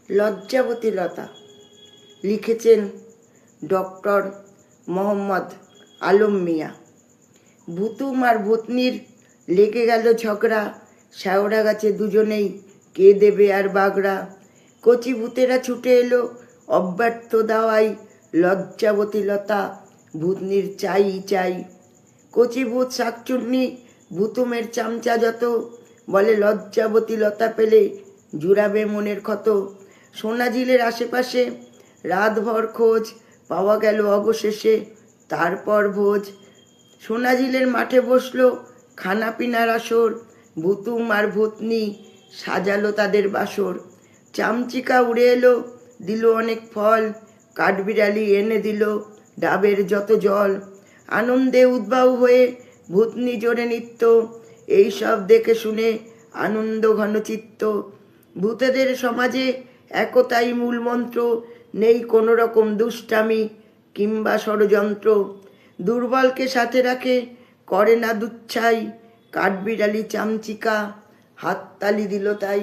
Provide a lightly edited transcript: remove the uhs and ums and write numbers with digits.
লজ্জাবতী লতা লিখেছেন ডক্টর মোহাম্মদ আলম মিয়া। ভুতুম আর ভূতনির লেগে গেল ঝগড়া, শ্যাওড়া গাছে দুজনেই কে দেবে আর বাগড়া। কচি ভূতেরা ছুটে এলো অব্যর্থ দাওয়াই, লজ্জাবতী লতা ভূতনির চাই চাই। কচি ভূত শাকচুন্নি ভুতুমের চামচা যত, বলে লজ্জাবতী লতা পেলে জুড়াবে মনের ক্ষত। সোনাঝিলের আশেপাশে রাতভর খোঁজ, পাওয়া গেল অবশেষে তারপর ভোজ। সোনাঝিলের মাঠে বসলো খানা পিনার আসর, ভুতুম আর ভূতনি সাজালো তাদের বাসর। চামচিকা উড়ে এলো দিল অনেক ফল, কাঠবিড়ালি এনে দিল ডাবের যত জল। আনন্দে উদ্বাউ হয়ে ভূতনি জোরে নৃত্য, এইসব দেখে শুনে আনন্দ ঘন চিত্ত। ভূতেদের সমাজে একতাই মূল মন্ত্র, নেই কোনো রকম দুষ্টামি কিংবা ষড়যন্ত্র। দুর্বলকে সাথে রাখে করে না দুচ্ছাই, কাঠবিড়ালি চামচিকা হাততালি দিল তাই।